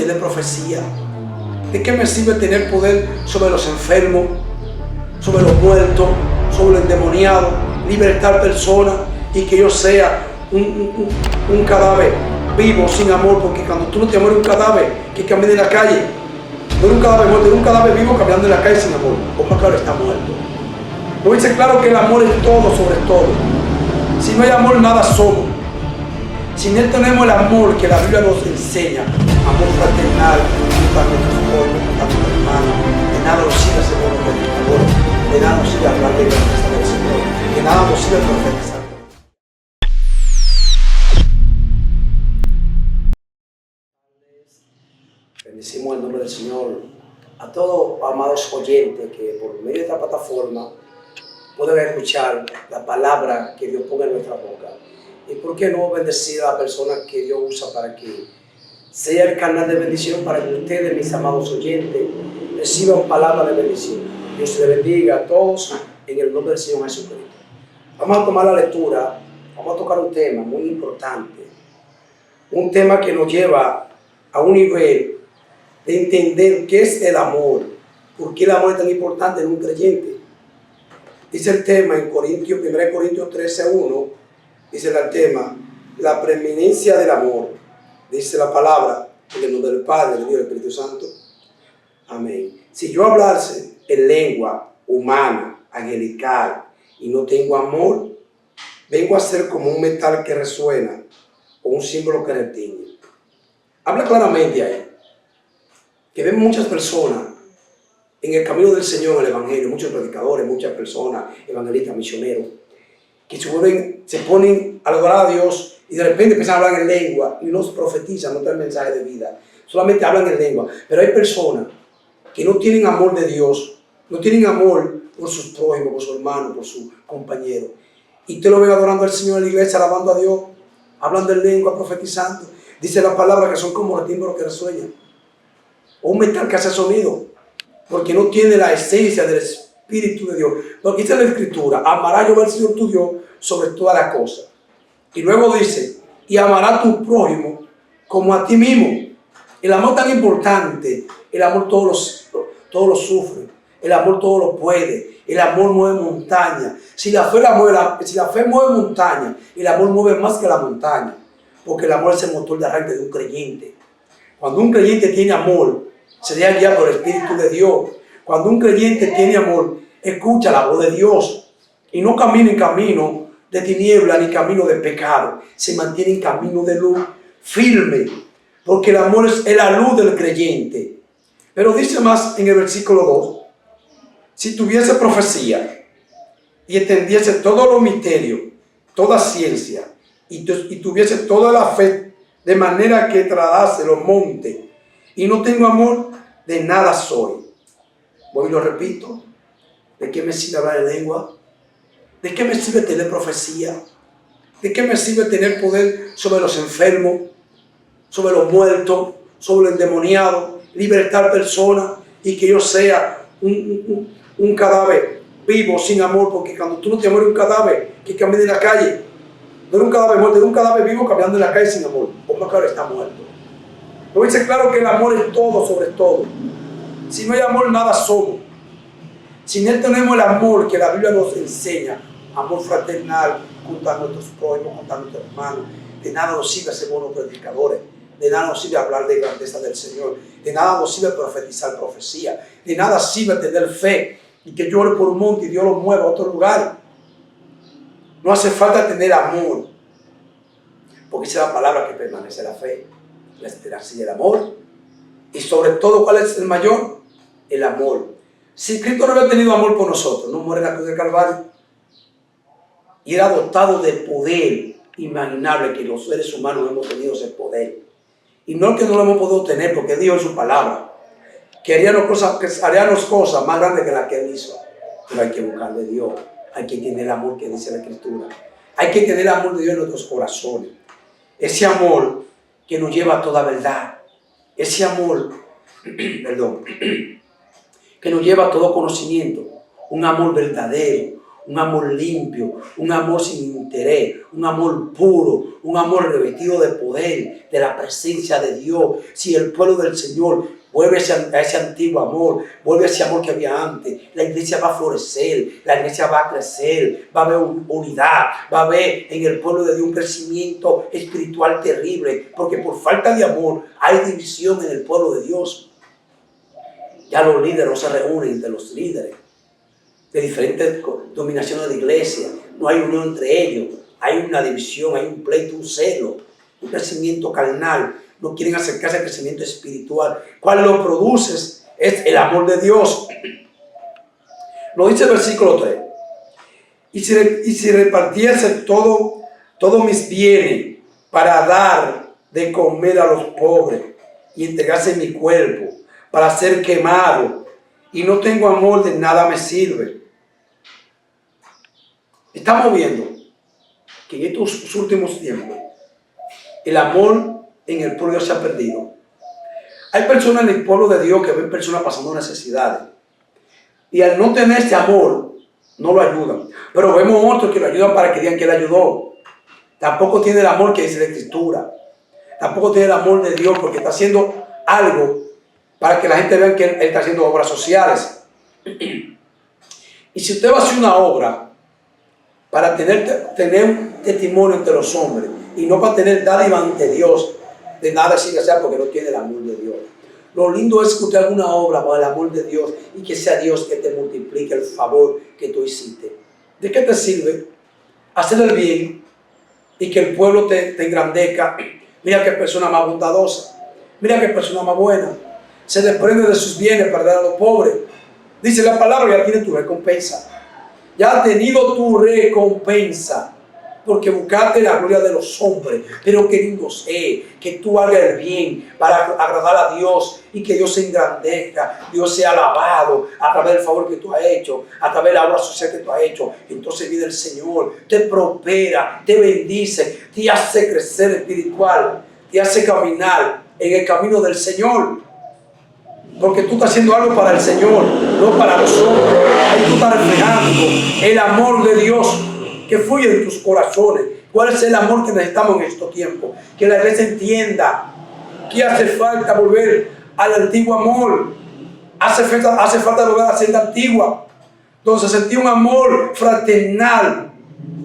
tener profecía? ¿De qué me sirve tener poder sobre los enfermos, sobre los muertos, sobre los endemoniados, libertar personas y que yo sea un cadáver vivo sin amor? Porque cuando tú no te mueres un cadáver que camina en la calle, no eres un cadáver muerto, eres un cadáver vivo caminando en la calle sin amor. O más claro, está muerto. No dice claro que el amor es todo sobre todo. Si no hay amor, nada somos. Si no tenemos el amor que la Biblia nos enseña, amor fraternal, junto a nuestros pueblos, junto a nuestros hermanos, de nada nos sirve ser buenos predicadores, de nada nos sirve hablar de grandeza del Señor, de nada nos sirve profetizar. Bendecimos el nombre del Señor a todos amados oyentes que por medio de esta plataforma pueden escuchar la palabra que Dios ponga en nuestra boca. Y por qué no bendecir a la persona que Dios usa para que sea el canal de bendición para que ustedes, mis amados oyentes, reciban palabra de bendición. Dios les bendiga a todos en el nombre del Señor Jesucristo. Vamos a tomar la lectura, vamos a tocar un tema muy importante, un tema que nos lleva a un nivel de entender qué es el amor, por qué el amor es tan importante en un creyente. Dice el tema en 1 Corintios 13:1, dice el tema, la preeminencia del amor. Dice la palabra, en el nombre del Padre, del Hijo y del Espíritu Santo. Amén. Si yo hablase en lengua humana, angelical, y no tengo amor, vengo a ser como un metal que resuena o un símbolo que retiñe. Habla claramente ahí, que ven muchas personas en el camino del Señor, en el Evangelio, muchos predicadores, muchas personas, evangelistas, misioneros, que se ponen a adorar a Dios y de repente empiezan a hablar en lengua y no profetizan, no traen mensaje de vida, solamente hablan en lengua. Pero hay personas que no tienen amor de Dios, no tienen amor por sus prójimos, por su hermano, por su compañero. Y usted lo ve adorando al Señor en la iglesia, alabando a Dios, hablando en lengua, profetizando. Dice la palabra que son como los tímbalos que resuenan, o un metal que hace sonido, porque no tiene la esencia del Espíritu de Dios. Porque dice la Escritura, amará yo al Señor tu Dios sobre todas las cosas. Y luego dice, y amará a tu prójimo como a ti mismo. El amor tan importante, el amor todo lo sufre, el amor todo lo puede, el amor mueve montaña. Si la fe mueve montaña, el amor mueve más que la montaña, porque el amor es el motor de arranque de un creyente. Cuando un creyente tiene amor, se deja guiar por el Espíritu de Dios. Cuando un creyente tiene amor, escucha la voz de Dios y no camina en camino de tiniebla ni camino de pecado. Se mantiene en camino de luz firme, porque el amor es la luz del creyente. Pero dice más en el versículo 2, si tuviese profecía y entendiese todos los misterios, toda ciencia, y tuviese toda la fe, de manera que tradase los montes, y no tengo amor, de nada soy. Voy y lo repito, ¿de qué me sirve hablar en lengua? ¿De qué me sirve tener profecía? ¿De qué me sirve tener poder sobre los enfermos, sobre los muertos, sobre los endemoniados, libertar personas y que yo sea un cadáver vivo sin amor? Porque cuando tú no te mueres un cadáver que camina en la calle, no eres un cadáver muerto, eres un cadáver vivo caminando en la calle sin amor. O más claro, está muerto. No dice claro que el amor es todo sobre todo. Si no hay amor, nada somos. Si no tenemos el amor que la Biblia nos enseña, amor fraternal, junto a nuestros prójimos, junto a nuestros hermanos, de nada nos sirve ser buenos predicadores, de nada nos sirve hablar de grandeza del Señor, de nada nos sirve profetizar profecía, de nada sirve tener fe y que yo ore por un monte y Dios lo mueva a otro lugar. No hace falta tener amor, porque esa es la palabra que permanece: la fe, la esperanza y el amor. Y sobre todo, ¿cuál es el mayor? El amor. Si Cristo no hubiera tenido amor por nosotros, no muere en la cruz del Calvario y era dotado de poder inimaginable que los seres humanos hemos tenido ese poder. Y no que no lo hemos podido tener, porque Dios en su palabra que haríamos cosas más grandes que las que Él hizo. Pero hay que buscar de Dios, hay que tener el amor que dice la Escritura, hay que tener el amor de Dios en nuestros corazones. Ese amor que nos lleva a toda verdad, ese amor, que nos lleva a todo conocimiento, un amor verdadero, un amor limpio, un amor sin interés, un amor puro, un amor revestido de poder, de la presencia de Dios. Si el pueblo del Señor vuelve a ese antiguo amor, vuelve a ese amor que había antes, la iglesia va a florecer, la iglesia va a crecer, va a haber unidad, va a haber en el pueblo de Dios un crecimiento espiritual terrible, porque por falta de amor hay división en el pueblo de Dios. Ya los líderes no se reúnen entre los líderes de diferentes dominaciones de iglesia, no hay unión entre ellos, hay una división, hay un pleito, un celo, un crecimiento carnal. No quieren acercarse al crecimiento espiritual. ¿Cuál lo produce? Es el amor de Dios. Lo dice el versículo 3. Y si repartiese todos mis bienes para dar de comer a los pobres y entregase mi cuerpo para ser quemado y no tengo amor, de nada me sirve. Estamos viendo que en estos últimos tiempos el amor en el pueblo de Dios se ha perdido. Hay personas en el pueblo de Dios que ven personas pasando necesidades y al no tener este amor no lo ayudan, pero vemos otros que lo ayudan para que digan que él ayudó. Tampoco tiene el amor que dice la Escritura, tampoco tiene el amor de Dios porque está haciendo algo para que la gente vea que él está haciendo obras sociales. Y si usted va a hacer una obra para tener un testimonio entre los hombres y no para tener dádiva ante Dios, de nada sigue hacer porque no tiene el amor de Dios. Lo lindo es que usted haga una obra por el amor de Dios y que sea Dios que te multiplique el favor que tú hiciste. ¿De qué te sirve hacer el bien y que el pueblo te engrandezca? Mira qué persona más bondadosa, mira qué persona más buena, se desprende de sus bienes para dar a los pobres. Dice la palabra, ya tiene tu recompensa, ya has tenido tu recompensa. Porque buscaste la gloria de los hombres, pero queriendo que tú hagas el bien para agradar a Dios y que Dios se engrandezca, Dios sea alabado a través del favor que tú has hecho, a través de la obra social que tú has hecho. Entonces viene el Señor, te prospera, te bendice, te hace crecer espiritual, te hace caminar en el camino del Señor. Porque tú estás haciendo algo para el Señor, no para los hombres. Ahí tú estás reflejando el amor de Dios que fluye en tus corazones. ¿Cuál es el amor que necesitamos en estos tiempos? Que la iglesia entienda que hace falta volver al antiguo amor. Hace falta volver a la senda antigua, donde se sentía un amor fraternal,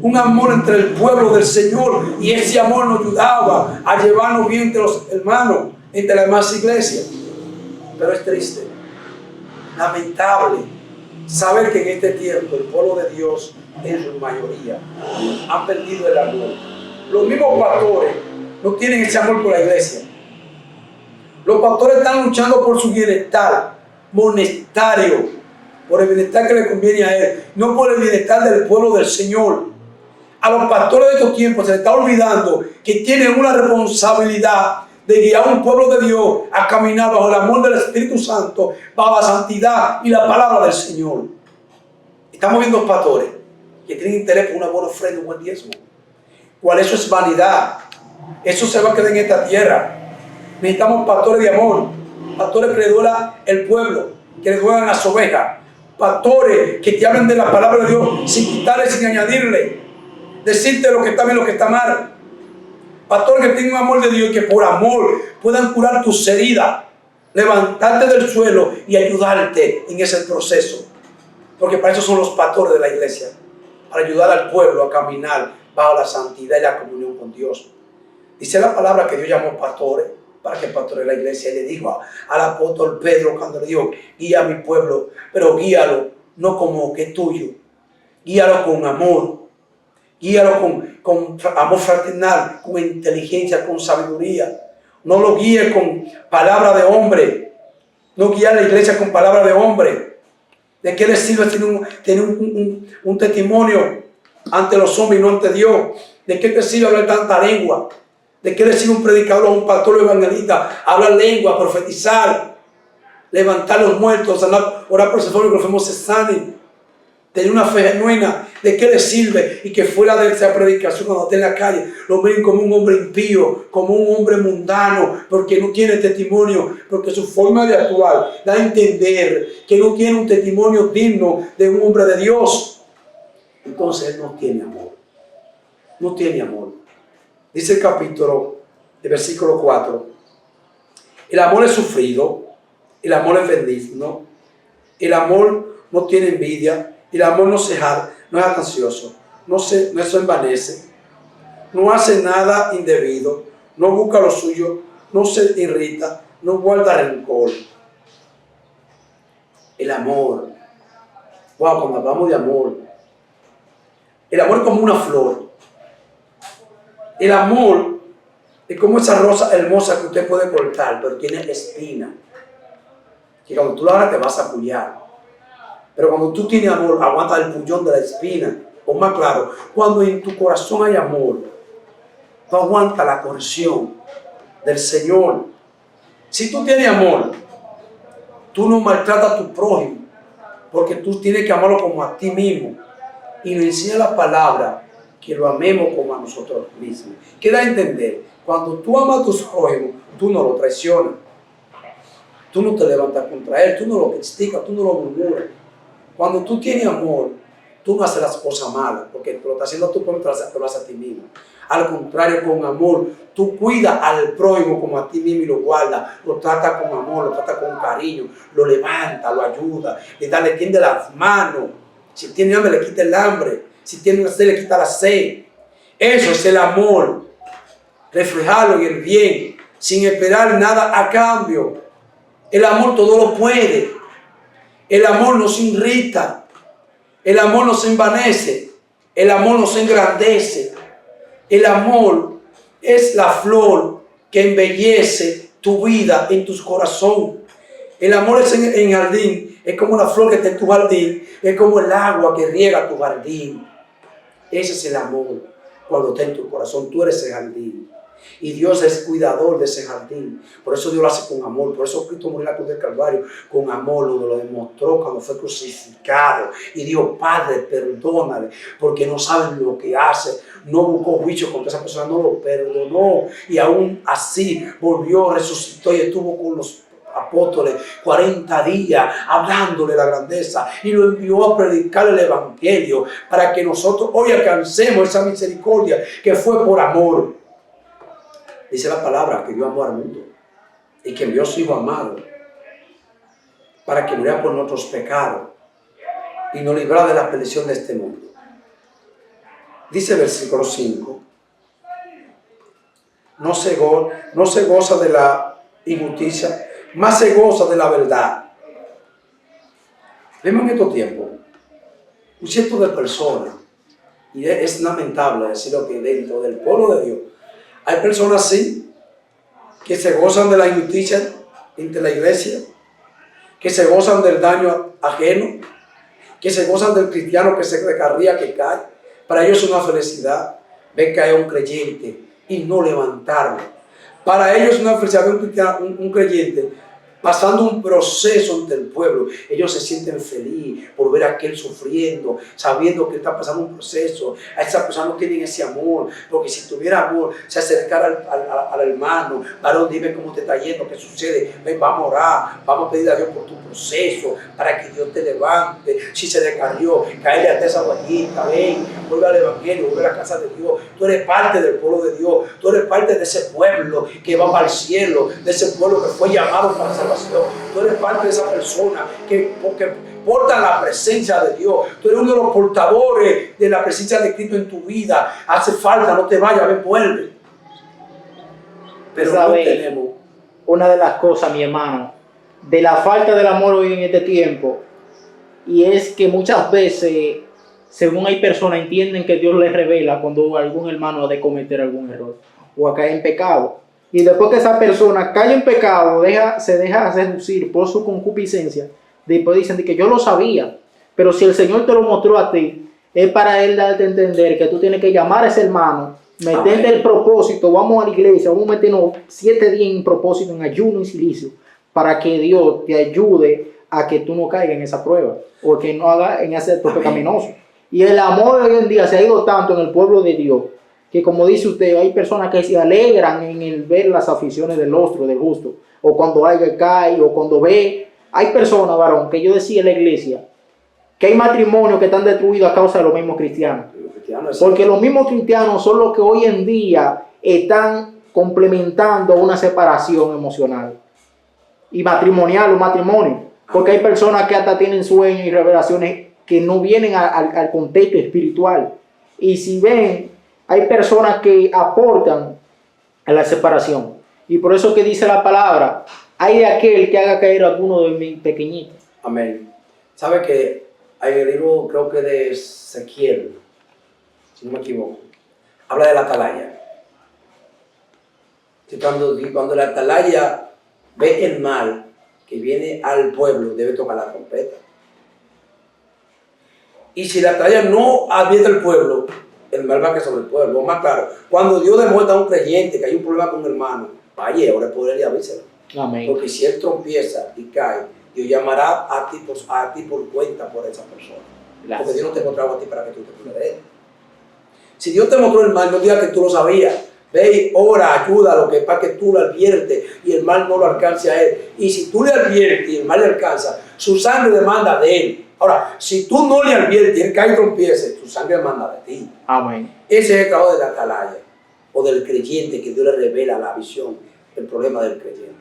un amor entre el pueblo del Señor, y ese amor nos ayudaba a llevarnos bien entre los hermanos, entre las demás iglesias. Pero es triste, lamentable, saber que en este tiempo el pueblo de Dios, en su mayoría, han perdido el amor. Los mismos pastores no tienen ese amor por la iglesia. Los pastores están luchando por su bienestar monetario, por el bienestar que le conviene a él, no por el bienestar del pueblo del Señor. A los pastores de estos tiempos se les está olvidando que tienen una responsabilidad de guiar a un pueblo de Dios a caminar bajo el amor del Espíritu Santo, bajo la santidad y la palabra del Señor. Estamos viendo pastores que tienen interés por una buena ofrenda, un buen diezmo. ¿Cuál? Eso es vanidad. Eso se va a quedar en esta tierra. Necesitamos pastores de amor, pastores que le duela el pueblo, que le duelan las ovejas, pastores que te hablen de la palabra de Dios sin quitarle, sin añadirle, decirte lo que está bien, lo que está mal. Pastores que tengan amor de Dios y que por amor puedan curar tus heridas, levantarte del suelo y ayudarte en ese proceso. Porque para eso son los pastores de la iglesia, para ayudar al pueblo a caminar bajo la santidad y la comunión con Dios. Dice la palabra que Dios llamó pastores para que pastore la iglesia, y le dijo al apóstol Pedro cuando le dijo: guía a mi pueblo, pero guíalo no como que es tuyo, guíalo con amor, guíalo con amor fraternal, con inteligencia, con sabiduría. No lo guíe con palabra de hombre, no guíe a la iglesia con palabra de hombre. ¿De qué le sirve tener un testimonio ante los hombres y no ante Dios? ¿De qué te sirve hablar tanta lengua? ¿De qué le sirve un predicador o un pastor o evangelista hablar lengua, profetizar, levantar los muertos, orar por los enfermos, que los enfermos se sanen, tener una fe genuina? ¿De qué le sirve? Y que fuera de esa predicación, cuando esté en la calle, lo ven como un hombre impío, como un hombre mundano, porque no tiene testimonio, porque su forma de actuar da a entender que no tiene un testimonio digno de un hombre de Dios. entonces él no tiene amor. No tiene amor. Dice el capítulo, el versículo 4. El amor es sufrido, el amor es benigno, el amor no tiene envidia, el amor no es ansioso, no se envanece, no hace nada indebido, no busca lo suyo, no se irrita, no guarda rencor. El amor. Wow, cuando hablamos de amor, el amor es como una flor. El amor es como esa rosa hermosa que usted puede cortar, pero tiene espina. Que cuando tú la agarras te vas a pullar. Pero cuando tú tienes amor, aguanta el puñón de la espina. O más claro, cuando en tu corazón hay amor, tú aguantas la corrección del Señor. Si tú tienes amor, tú no maltratas a tu prójimo, porque tú tienes que amarlo como a ti mismo. Y nos enseña la palabra que lo amemos como a nosotros mismos. ¿Qué da a entender? Cuando tú amas a tus prójimos, tú no lo traicionas. Tú no te levantas contra él, tú no lo criticas, tú no lo murmuras. Cuando tú tienes amor, tú no haces las cosas malas, porque lo estás haciendo tú, pero te lo haces a ti mismo. Al contrario, con amor, tú cuidas al prójimo como a ti mismo y lo guardas, lo tratas con amor, lo tratas con cariño, lo levantas, lo ayudas, le tiende las manos. Si tiene hambre, le quita el hambre. Si tiene una sed, le quita la sed. Eso es el amor. Reflejarlo en el bien, sin esperar nada a cambio. El amor todo lo puede. El amor no se irrita. El amor no se envanece. El amor no se engrandece. El amor es la flor que embellece tu vida en tu corazón. El amor es en jardín. Es como la flor que está en tu jardín. Es como el agua que riega tu jardín. Ese es el amor. Cuando está en tu corazón, tú eres el jardín. Y Dios es cuidador de ese jardín. Por eso Dios lo hace con amor. Por eso Cristo murió en la cruz del Calvario con amor. Lo demostró cuando fue crucificado. Y dijo, Padre, perdónale, porque no saben lo que hace. No buscó juicio contra esa persona, no lo perdonó. Y aún así volvió, resucitó y estuvo con los apóstoles 40 días hablándole la grandeza y lo envió a predicar el evangelio para que nosotros hoy alcancemos esa misericordia que fue por amor. Dice la palabra que Dios amó al mundo y que envió a su Hijo amado para que muriera por nuestros pecados y nos librara de la perdición de este mundo. Dice el versículo 5, no se goza de la injusticia, más se goza de la verdad. Vemos en estos tiempos un cierto de personas, y es lamentable decirlo, que dentro del pueblo de Dios hay personas así que se gozan de la injusticia entre la iglesia, que se gozan del daño ajeno, que se gozan del cristiano que se recarría, que cae. Para ellos es una felicidad ver caer a un creyente y no levantarlo. Para ellos es una felicidad ver un creyente pasando un proceso ante el pueblo. Ellos se sienten felices por ver a aquel sufriendo, sabiendo que está pasando un proceso. A esa persona no tienen ese amor, porque si tuviera amor, se acercara al hermano, varón, dime cómo te está yendo, qué sucede, ven, vamos a orar, vamos a pedir a Dios por tu proceso, para que Dios te levante. Si se descarrió, caerle hasta esa guayita, ven, vuelve al evangelio, vuelve a la casa de Dios. Tú eres parte del pueblo de Dios, tú eres parte de ese pueblo que va para el cielo, de ese pueblo que fue llamado para salvar. Tú eres parte de esa persona que porta la presencia de Dios. Tú eres uno de los portadores de la presencia de Cristo en tu vida. Hace falta, no te vayas, ven, vuelve. Pero no tenemos. Una de las cosas, mi hermano, de la falta del amor hoy en este tiempo, y es que muchas veces, según hay personas, entienden que Dios les revela cuando algún hermano ha de cometer algún error o a caer en pecado. Y después que esa persona cae en pecado, se deja seducir por su concupiscencia, después dicen que yo lo sabía, pero si el Señor te lo mostró a ti, es para Él darte a entender que tú tienes que llamar a ese hermano, meterte el propósito, vamos a la iglesia, vamos a meternos 7 días en propósito, en ayuno y silicio, para que Dios te ayude a que tú no caigas en esa prueba, o que no hagas en ese acto pecaminoso. Y el amor hoy en día se ha ido tanto en el pueblo de Dios, que como dice usted, hay personas que se alegran en el ver las aflicciones del otro, del justo, o cuando alguien cae, o cuando ve. Hay personas, varón, que yo decía en la iglesia, que hay matrimonios que están destruidos a causa de los mismos cristianos. Porque los mismos cristianos son los que hoy en día están complementando una separación emocional y matrimonial o matrimonio. Porque hay personas que hasta tienen sueños y revelaciones que no vienen al contexto espiritual. Y si ven, hay personas que aportan a la separación. Y por eso que dice la palabra, hay de aquel que haga caer a alguno de mis pequeñitos. Amén. ¿Sabe que hay el libro, creo que de Ezequiel, si no me equivoco, habla de la atalaya? Que cuando la atalaya ve el mal que viene al pueblo, debe tocar la trompeta. Y si la atalaya no advierte al pueblo, el mal va a caer sobre el pueblo. O más claro, cuando Dios demuestra a un creyente que hay un problema con un hermano, vaya, ahora es poder y avíselo. Amén. Porque si él tropieza y cae, Dios llamará a ti por cuenta por esa persona. Gracias. Porque Dios no te mostraba a ti para que tú te cuides de él. Si Dios te mostró el mal, no digas que tú lo sabías. Ve y ora, ayúdalo, que para que tú lo adviertes y el mal no lo alcance a él. Y si tú le adviertes y el mal le alcanza, su sangre demanda de él. Ahora, si tú no le adviertes y él cae y tropiece, su sangre demanda de ti. Amén. Ese es el trabajo de la atalaya o del creyente, que Dios le revela la visión, el problema del creyente.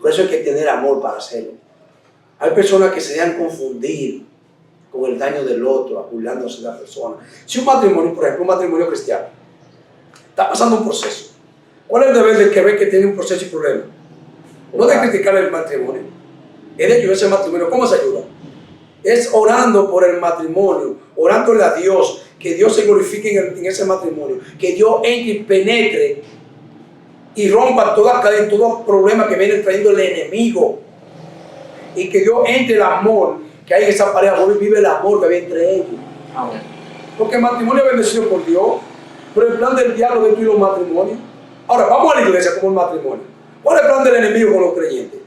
Por eso hay que tener amor para hacerlo. Hay personas que se dejan confundir con el daño del otro, burlándose de la persona. Si un matrimonio, por ejemplo, un matrimonio cristiano, está pasando un proceso, ¿cuál es el deber del que ve que tiene un proceso y problema? No de criticar el matrimonio, es de ayudar ese matrimonio. ¿Cómo se ayuda? Es orando por el matrimonio, orándole a Dios, que Dios se glorifique en ese matrimonio, que Dios entre y penetre y rompa toda cadena, todo problema que viene trayendo el enemigo, y que Dios entre el amor que hay en esa pareja, vive el amor que había entre ellos. Amén. Porque el matrimonio es bendecido por Dios, pero el plan del diablo destruir los matrimonios. Ahora, vamos a la iglesia como el matrimonio. ¿Cuál es el plan del enemigo con los creyentes?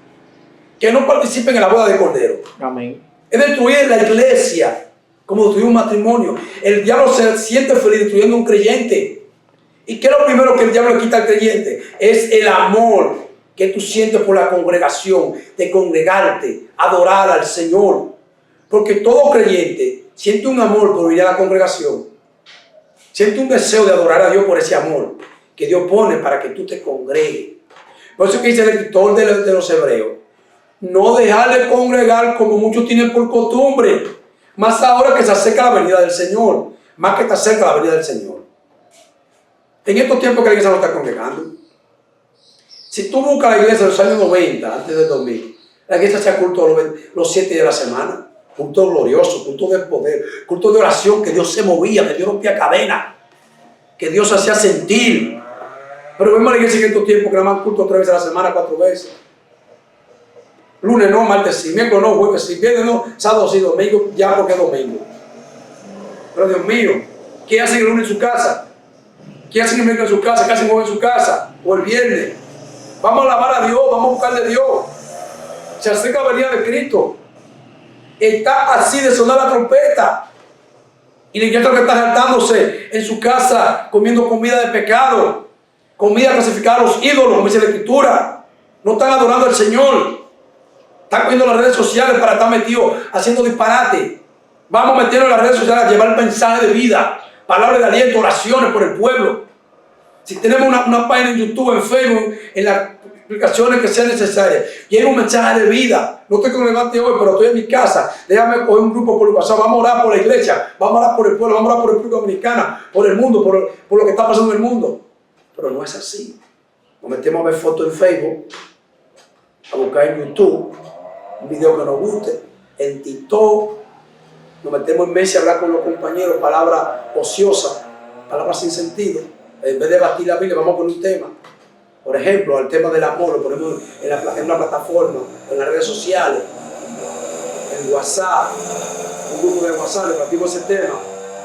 Que no participen en la boda de Cordero. Amén. Es destruir la iglesia como destruir un matrimonio. El diablo se siente feliz destruyendo un creyente. ¿Y qué es lo primero que el diablo le quita al creyente? Es el amor que tú sientes por la congregación, de congregarte, adorar al Señor. Porque todo creyente siente un amor por ir a la congregación. Siente un deseo de adorar a Dios por ese amor que Dios pone para que tú te congregues. Por eso que dice el escritor de los Hebreos, no dejar de congregar como muchos tienen por costumbre, más ahora que se acerca la venida del Señor, más que está cerca la venida del Señor. En estos tiempos que la iglesia no está congregando, si tú buscas la iglesia de los años 90, antes del 2000, la iglesia hacía culto los 7 días de la semana, culto glorioso, culto de poder, culto de oración, que Dios se movía, que Dios rompía cadenas, que Dios hacía sentir. Pero vemos a la iglesia en estos tiempos que nada más culto 3 veces a la semana, 4 veces. Lunes no, martes sí, miércoles no, jueves sí, viernes no, sábado sí, domingo ya porque es domingo. Pero Dios mío, ¿qué hacen el lunes en su casa? ¿Qué hacen el miércoles en su casa? ¿Qué hacen hoy en su casa? O el viernes. Vamos a alabar a Dios, vamos a buscarle a Dios. Se acerca la venida de Cristo. Está así de sonar la trompeta. Y la iglesia que está saltándose en su casa, comiendo comida de pecado, comida clasificada a los ídolos, como dice la Escritura. No están adorando al Señor. Están cogiendo las redes sociales para estar metidos haciendo disparate. Vamos a meternos en las redes sociales a llevar mensaje de vida, palabras de aliento, oraciones por el pueblo. Si tenemos una página en YouTube, en Facebook, en las aplicaciones que sean necesarias, lleva un mensaje de vida. No estoy congregante hoy, pero estoy en mi casa. Déjame coger un grupo por el WhatsApp. Vamos a orar por la iglesia, vamos a orar por el pueblo, vamos a orar por el República Dominicana, por el mundo, por lo que está pasando en el mundo. Pero no es así. Nos metemos a ver fotos en Facebook, a buscar en YouTube un video que nos guste, en TikTok, nos metemos en Messi a hablar con los compañeros, palabras ociosas, palabras sin sentido. En vez de debatir la Biblia, vamos a poner un tema. Por ejemplo, al tema del amor, lo ponemos en una plataforma, en las redes sociales, en WhatsApp, un grupo de WhatsApp, debatimos ese tema.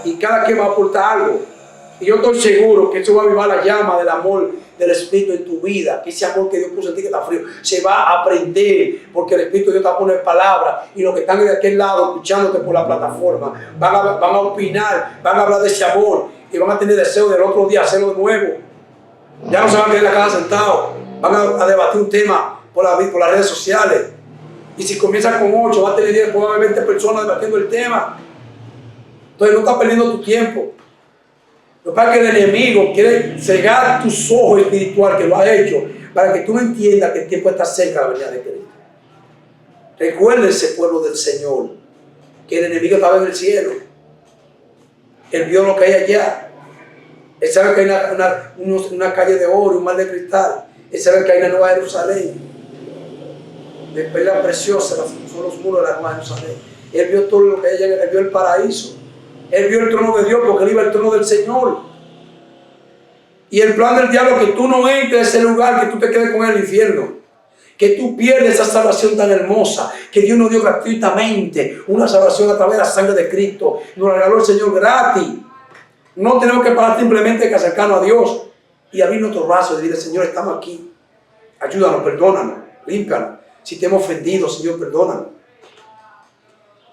Y cada quien va a aportar algo. Y yo estoy seguro que eso va a avivar la llama del amor del Espíritu en tu vida. Que ese amor que Dios puso en ti que está frío, se va a aprender. Porque el Espíritu de Dios te va a poner palabras. Y los que están de aquel lado escuchándote por la plataforma van a opinar, van a hablar de ese amor. Y van a tener deseo del otro día hacerlo de nuevo. Ya no se van a quedar en la casa sentados. Van a debatir un tema por las redes sociales. Y si comienzan con 8, va a tener 10 probablemente personas debatiendo el tema. Entonces no estás perdiendo tu tiempo. Lo que pasa es que el enemigo quiere cegar tus ojos espirituales, que lo ha hecho, para que tú no entiendas que el tiempo está cerca de la venida de Cristo. Recuérdense, pueblo del Señor, que el enemigo estaba en el cielo. Él vio lo que hay allá. Él sabe que hay una calle de oro y un mar de cristal. Él sabe que hay una nueva Jerusalén. De perlas preciosas son los muros de la nueva Jerusalén. Él vio todo lo que hay allá, él vio el paraíso. Él vio el trono de Dios porque él iba al trono del Señor. Y el plan del diablo es que tú no entres a ese lugar, que tú te quedes con el infierno. Que tú pierdes esa salvación tan hermosa que Dios nos dio gratuitamente. Una salvación a través de la sangre de Cristo. Nos la regaló el Señor gratis. No tenemos que parar simplemente que acercarnos a Dios y abrir nuestros brazos y decirle, Señor, estamos aquí. Ayúdanos, perdónanos, límpianos. Si te hemos ofendido, Señor, perdónanos.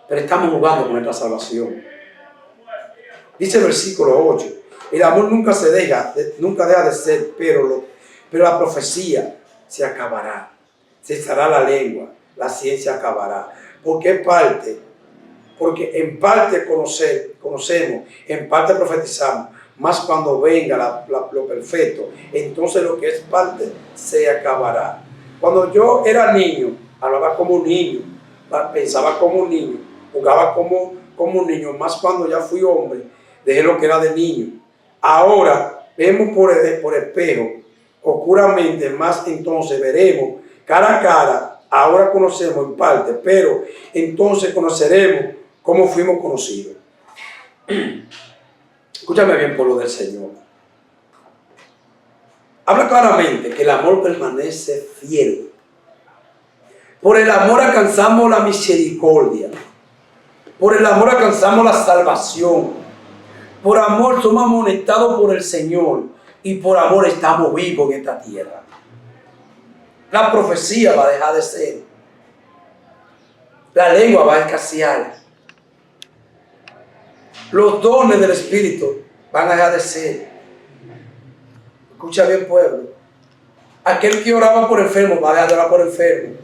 Pero estamos jugando con nuestra salvación. Dice el versículo 8. El amor nunca deja de ser, pero la profecía se acabará. Cesará la lengua, la ciencia acabará. Porque en parte conocemos, en parte profetizamos, más cuando venga lo perfecto, entonces lo que es parte se acabará. Cuando yo era niño, hablaba como un niño, pensaba como un niño, jugaba como un niño, más cuando ya fui hombre, dejé lo que era de niño. Ahora vemos por espejo, oscuramente, más entonces veremos cara a cara. Ahora conocemos en parte, pero entonces conoceremos cómo fuimos conocidos. Escúchame bien, pueblo del Señor. Habla claramente que el amor permanece fiel. Por el amor alcanzamos la misericordia. Por el amor alcanzamos la salvación. Por amor somos amonestados por el Señor. Y por amor estamos vivos en esta tierra. La profecía va a dejar de ser. La lengua va a escasear. Los dones del Espíritu van a dejar de ser. Escucha bien, pueblo. Aquel que oraba por enfermos va a dejar de orar por enfermos.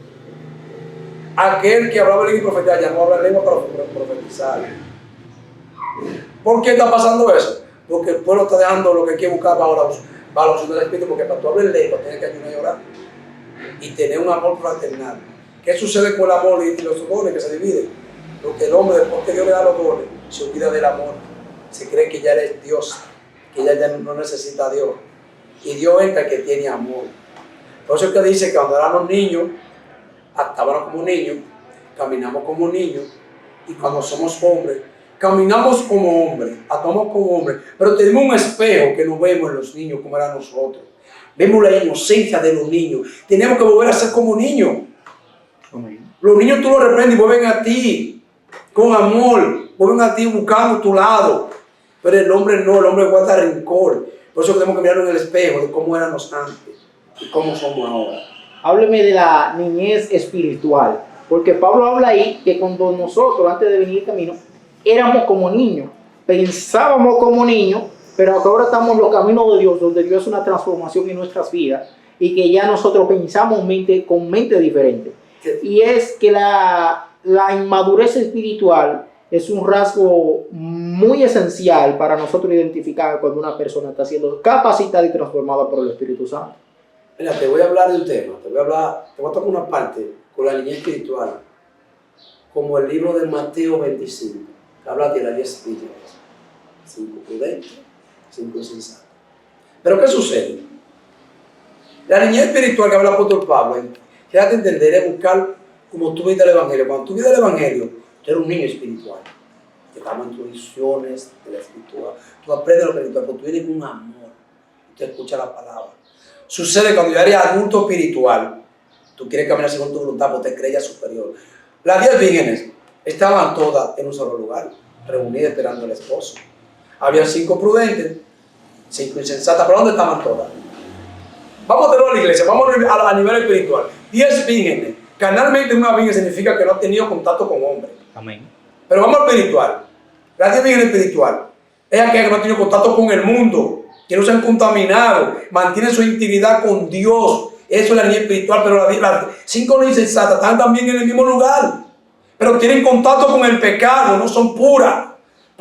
Aquel que hablaba lengua y profetizaba ya no habla lengua para profetizar. ¿Por qué está pasando eso? Porque el pueblo está dejando lo que quiere buscar bajo la opción del Espíritu, porque para tú hablar lengua tienes que ayunar y orar. Y tener un amor fraternal. ¿Qué sucede con el amor y los dones que se dividen? Porque el hombre, después que Dios le da los dones, se olvida del amor. Se cree que ya es Dios, que ya no necesita a Dios. Y Dios entra que tiene amor. Por eso es que dice que cuando éramos niños, estábamos como niños, caminamos como niños, y cuando somos hombres, caminamos como hombres, actuamos como hombres, pero tenemos un espejo que nos vemos en los niños como eran nosotros. Vemos la inocencia de los niños. Tenemos que volver a ser como niños. Amén. Los niños tú los reprendes y vuelven a ti con amor, vuelven a ti buscando tu lado. Pero el hombre no, el hombre guarda rencor. Por eso tenemos que mirarnos en el espejo de cómo éramos antes y cómo somos ahora. Hábleme de la niñez espiritual, porque Pablo habla ahí que cuando nosotros, antes de venir al camino, éramos como niños, pensábamos como niños, pero ahora estamos en los caminos de Dios, donde Dios es una transformación en nuestras vidas y que ya nosotros pensamos con mente diferente. Y es que la inmadurez espiritual es un rasgo muy esencial para nosotros identificar cuando una persona está siendo capacitada y transformada por el Espíritu Santo. Mira, te voy a hablar de un tema, te voy a tocar una parte con la niñez espiritual, como el libro de Mateo 25, que habla de la 10 vírgenes, 5 prudentes, 5 insensatas. Pero ¿qué sucede? La niñez espiritual que habla el apóstol Pablo, que da a entender es buscar como tú vives el Evangelio. Cuando tú vives el Evangelio, tú eres un niño espiritual. Te damos instrucciones de la escritura. Tú aprendes lo espiritual, pero tú eres un amor. Tú escuchas la palabra. Sucede cuando ya eres adulto espiritual, tú quieres caminar según tu voluntad porque te crees superior. Las 10 vírgenes estaban todas en un solo lugar, reunidas esperando al esposo. Había 5 prudentes, 5 insensatas. ¿Pero dónde estaban todas? Vamos a tenerlo a la iglesia, vamos a nivel espiritual. 10 vírgenes. Carnalmente una virgen significa que no ha tenido contacto con hombres. Amén. Pero vamos al espiritual. Las 10 vírgenes espiritual es aquella que no ha tenido contacto con el mundo, que no se han contaminado, mantienen su intimidad con Dios. Eso es la niñez espiritual. Pero las 5 insensatas están también en el mismo lugar, pero tienen contacto con el pecado, no son puras.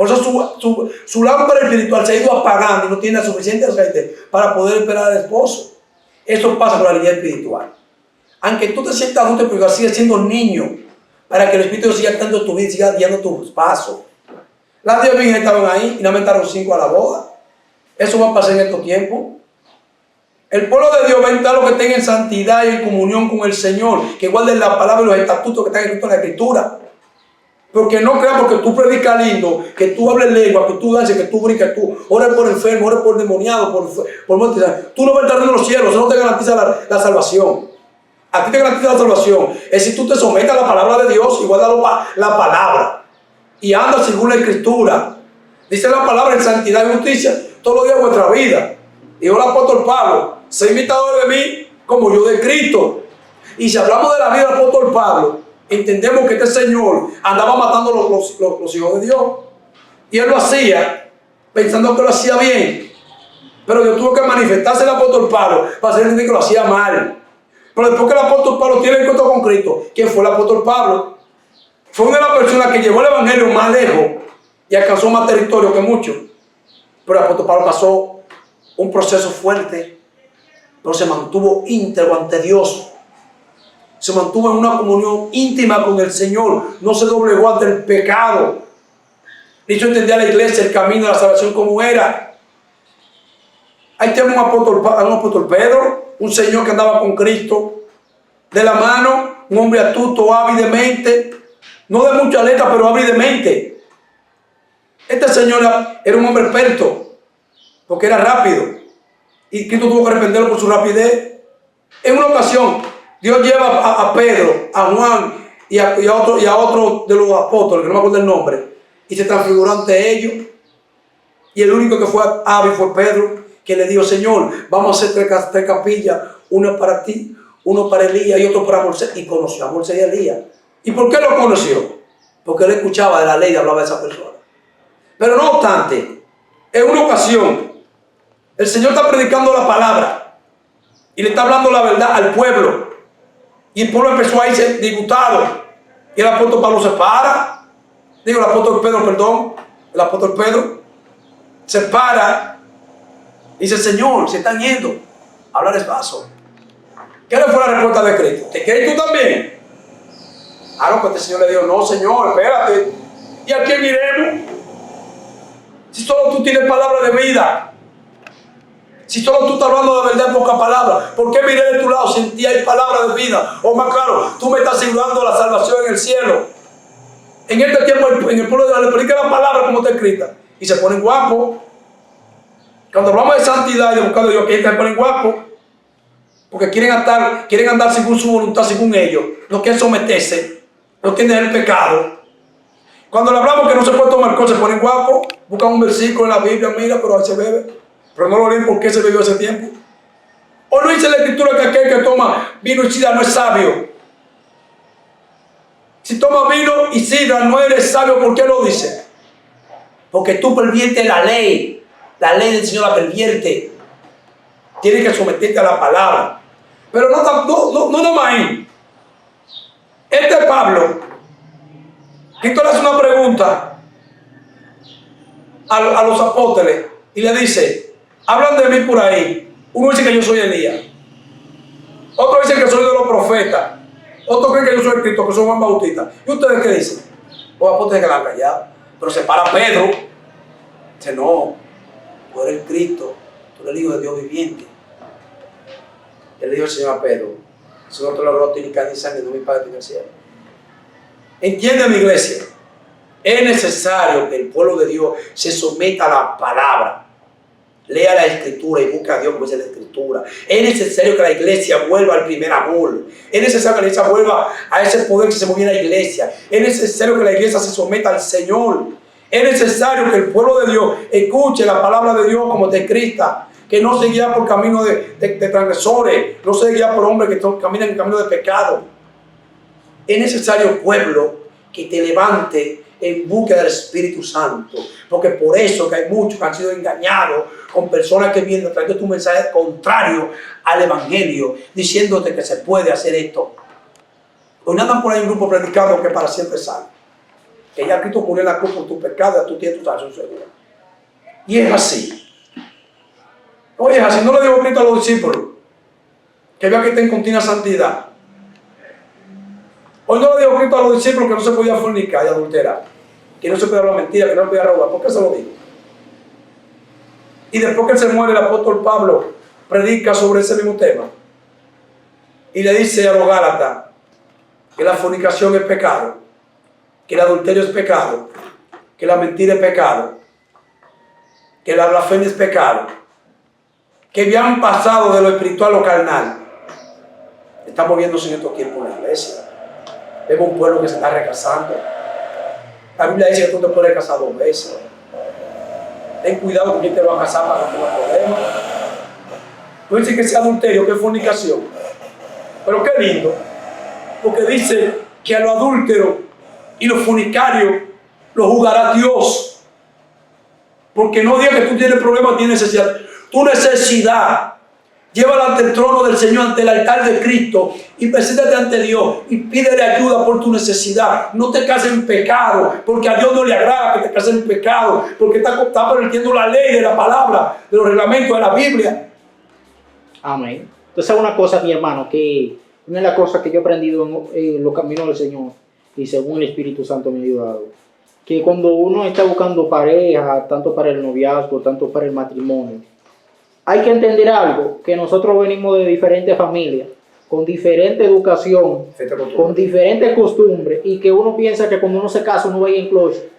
Por eso su lámpara espiritual se ha ido apagando y no tiene suficiente aceite para poder esperar al esposo. Eso pasa con la niñez espiritual. Aunque tú te sientas adulto, pero sigues siendo niño, para que el Espíritu siga actuando tu vida y siga guiando tus pasos. Las 10 vírgenes estaban ahí y no aumentaron 5 a la boda. Eso va a pasar en estos tiempos. El pueblo de Dios va a entrar los que estén en santidad y en comunión con el Señor, que guarden la palabra y los estatutos que están escritos en la Escritura. Porque no creas porque tú predicas lindo, que tú hables lengua, que tú dances, que tú brincas, tú ores por enfermo, ores por demoniado, por muerte. Tú no vas a entrar en los cielos, eso no te garantiza la salvación. A ti te garantiza la salvación. Es si tú te sometes a la palabra de Dios y guardas la palabra y andas según la Escritura. Dice la palabra en santidad y justicia todos los días de vuestra vida. Dijo el apóstol Pablo: sé imitador de mí como yo de Cristo. Y si hablamos de la vida del apóstol Pablo, entendemos que este señor andaba matando los hijos de Dios. Y él lo hacía pensando que lo hacía bien. Pero Dios tuvo que manifestarse el apóstol Pablo para hacer entender que lo hacía mal. Pero después que el apóstol Pablo tiene encuentro con Cristo, ¿quién fue el apóstol Pablo? Fue una de las personas que llevó el evangelio más lejos y alcanzó más territorio que muchos. Pero el apóstol Pablo pasó un proceso fuerte, pero se mantuvo íntegro ante Dios. Se mantuvo en una comunión íntima con el Señor. No se doblegó ante el pecado. Hizo entender a la iglesia el camino de la salvación como era. Ahí tenemos un apóstol Pedro, un señor que andaba con Cristo de la mano, un hombre astuto, hábil de mente, no de mucha letra, pero hábil de mente. Este señor era un hombre experto, porque era rápido, y Cristo tuvo que arrepentirlo por su rapidez. En una ocasión, Dios lleva a Pedro, a Juan y a otro de los apóstoles, que no me acuerdo el nombre, y se transfiguró ante ellos. Y el único que fue hábil fue Pedro, que le dijo: Señor, vamos a hacer tres capillas, una para ti, uno para Elías y otro para Moisés. Y conoció a Moisés y a Elías. ¿Y por qué lo conoció? Porque él escuchaba de la ley y hablaba de esa persona. Pero no obstante, en una ocasión, el Señor está predicando la palabra y le está hablando la verdad al pueblo. Y el pueblo empezó a irse disgustado. Y el apóstol Pablo se para. El apóstol Pedro se para y dice: Señor, se están yendo. Habla despacio. ¿Qué le fue la respuesta de Cristo? ¿Te quieres tú también? No, pues el Señor le dijo: no, Señor, espérate. ¿Y a quién iremos? Si solo tú tienes palabra de vida. Si solo tú estás hablando de verdad en pocas palabras, ¿por qué miré de tu lado si en ti hay palabra de vida? O más claro, tú me estás asegurando la salvación en el cielo. En este tiempo, en el pueblo de Dios, le predica la palabra como está escrita. Y se ponen guapos. Cuando hablamos de santidad y de buscar a Dios, que se ponen guapos. Porque quieren andar según su voluntad, según ellos. No quieren someterse. No quieren dejar el pecado. Cuando le hablamos que no se puede tomar alcohol, se ponen guapos. Buscan un versículo en la Biblia, mira, pero ahí se bebe. Pero no lo leen por qué se bebió ese tiempo. O no dice la Escritura que aquel que toma vino y sidra no es sabio. Si toma vino y sidra no eres sabio, ¿por qué lo dice? Porque tú perviertes la ley. La ley del Señor la pervierte. Tienes que someterte a la palabra. Pero no más ahí. Este Pablo, Cristo le hace una pregunta a los apóstoles y le dice: hablan de mí por ahí. Uno dice que yo soy Elías. Otro dice que soy de los profetas. Otro cree que yo soy el Cristo, que soy Juan Bautista. ¿Y ustedes qué dicen? Los apóstoles quedan callados. Pero se para Pedro. Dice: no, tú eres el Cristo. Tú eres el Hijo de Dios viviente. Él le dijo al Señor a Pedro: si no te lo roto ni carne ni sangre, no mi Padre en el cielo. Entiende, mi iglesia. Es necesario que el pueblo de Dios se someta a la palabra. Lea la Escritura y busca a Dios como dice la Escritura. Es necesario que la iglesia vuelva al primer amor. Es necesario que la iglesia vuelva a ese poder que se movía en la iglesia. Es necesario que la iglesia se someta al Señor. Es necesario que el pueblo de Dios escuche la palabra de Dios como está escrita. Que no se guía por camino de transgresores. No se guía por hombres que caminan en camino de pecado. Es necesario, pueblo, que te levante en búsqueda del Espíritu Santo. Porque por eso que hay muchos que han sido engañados con personas que vienen trayendo un mensaje contrario al Evangelio, diciéndote que se puede hacer esto. Hoy andan por ahí un grupo predicando que para siempre salvo. que ya Cristo murió en la cruz por tu pecado, ya tú tienes tu salvación segura. Y es así. Oye, es así, no le digo Cristo a los discípulos, que vean que está en continua santidad. Hoy no le digo Cristo a los discípulos que no se podía fornicar y adulterar, que no se podía hablar mentira, que no se podía robar. ¿Por qué se lo digo? Y después que él se muere, el apóstol Pablo predica sobre ese mismo tema. Y le dice a los Gálatas que la fornicación es pecado, que el adulterio es pecado, que la mentira es pecado, que la blasfemia es pecado, que habían pasado de lo espiritual a lo carnal. Estamos viendo en estos tiempos en la iglesia. Vemos un pueblo que se está recasando. La Biblia dice que tú te puedes casar 2 veces. Ten cuidado con quién te va a casar para que no tengas problemas. No dice que sea adulterio, que es fornicación. Pero qué lindo, porque dice que a los adúlteros y los fornicarios los juzgará Dios. Porque no diga que tú tienes problemas, tienes necesidad. Tu necesidad, llévala ante el trono del Señor, ante el altar de Cristo, y preséntate ante Dios y pídele ayuda por tu necesidad. No te cases en pecado, porque a Dios no le agrada que te cases en pecado, porque está permitiendo la ley de la palabra, de los reglamentos de la Biblia. Amén. Entonces, una cosa, mi hermano, que una de las cosas que yo he aprendido en los caminos del Señor, y según el Espíritu Santo me ha ayudado, que cuando uno está buscando pareja, tanto para el noviazgo, tanto para el matrimonio, hay que entender algo, que nosotros venimos de diferentes familias, con diferente educación, con diferentes costumbres, y que uno piensa que cuando uno se casa uno va a ir en cloche,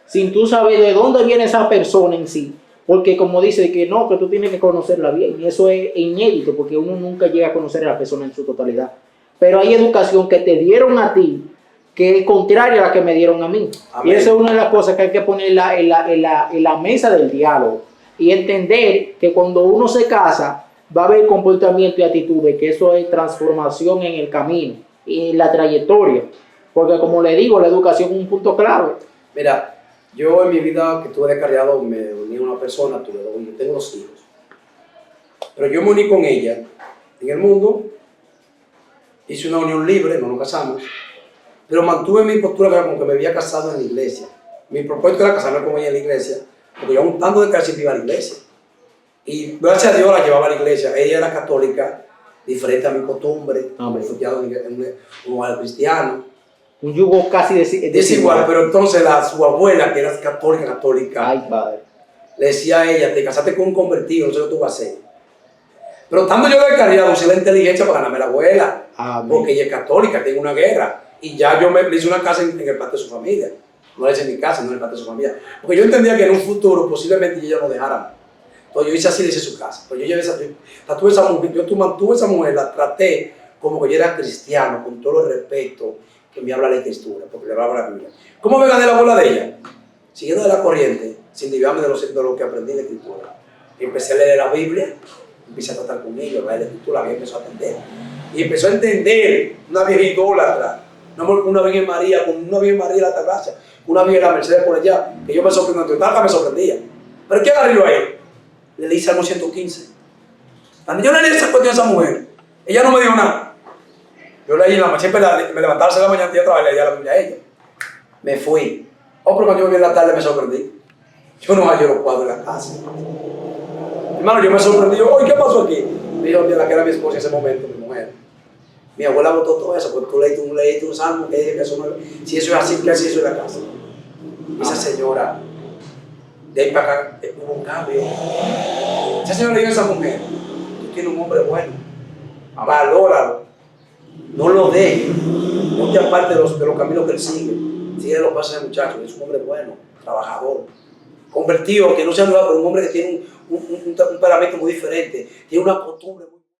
sin tú saber de dónde viene esa persona en sí. Porque como dice que no, que tú tienes que conocerla bien, y eso es inédito, porque uno nunca llega a conocer a la persona en su totalidad. Pero hay educación que te dieron a ti, que es contraria a la que me dieron a mí. Amén. Y esa es una de las cosas que hay que poner en la mesa del diálogo. Y entender que cuando uno se casa, va a haber comportamiento y actitudes, que eso es transformación en el camino y en la trayectoria. Porque como le digo, la educación es un punto clave. Mira, yo en mi vida que estuve descarriado me uní a una persona, yo tengo 2 hijos. Pero yo me uní con ella en el mundo, hice una unión libre, no nos casamos, pero mantuve mi postura como que me había casado en la iglesia. Mi propósito era casarme con ella en la iglesia, porque yo un tanto de cárcel iba a la iglesia. Y gracias a Dios la llevaba a la iglesia. Ella era católica, diferente a mi costumbre, refugiado en un hogar cristiano. Un yugo casi desigual, pero entonces su abuela, que era católica, ay, padre, le decía a ella, te casaste con un convertido, no sé lo que tú vas a hacer. Pero estando yo descarriado, usé la inteligencia para ganarme a la abuela. Amén. Porque ella es católica, tiene una guerra. Y ya yo le hice una casa en el patio de su familia. No le hice en mi casa, no en el patio de su familia. Porque yo entendía que en un futuro posiblemente ella no dejara. Entonces yo hice así, le hice su casa. Pero yo llevé esa mujer, yo mantuve esa mujer, la traté como que yo era cristiano, con todo el respeto que me habla la escritura, porque le hablaba la Biblia. ¿Cómo me gané la bola de ella? Siguiendo de la corriente, sin desviarme de lo que aprendí en la escritura. Empecé a leer la Biblia, empecé a tratar con ella, la escritura, la empezó a entender. Y empezó a entender una vieja idólatra, una Virgen María, con una Virgen María de la Altagracia, una Virgen de la Mercedes por allá, que yo me sorprendía, me sorprendía. ¿Pero qué agarré yo ahí? Le leí Salmo 115. Cuando yo le leí esa cuestión a esa mujer, ella no me dijo nada. Yo leí en la siempre me levantaba a la mañana y otra vez leía la Biblia a ella. Me fui. Pero cuando yo volví en la tarde me sorprendí. Yo no hallo los cuadros en la casa. Hermano, yo me sorprendí. Oye, ¿qué pasó aquí? Me dijo la que era mi esposa en ese momento, mi mujer. Mi abuela votó todo eso, porque tú leíste un salmo que dice que eso no, si eso es así, que así eso es la casa. Esa señora, de ahí para acá, hubo un cambio. Esa señora le dijo a esa mujer, tú tienes un hombre bueno, valóralo, no lo dejes, no te apartes de los caminos que él sigue. Sigue los pasos del muchacho, es un hombre bueno, trabajador, convertido, que no sea nuevo, pero un hombre que tiene un parámetro muy diferente, tiene una costumbre muy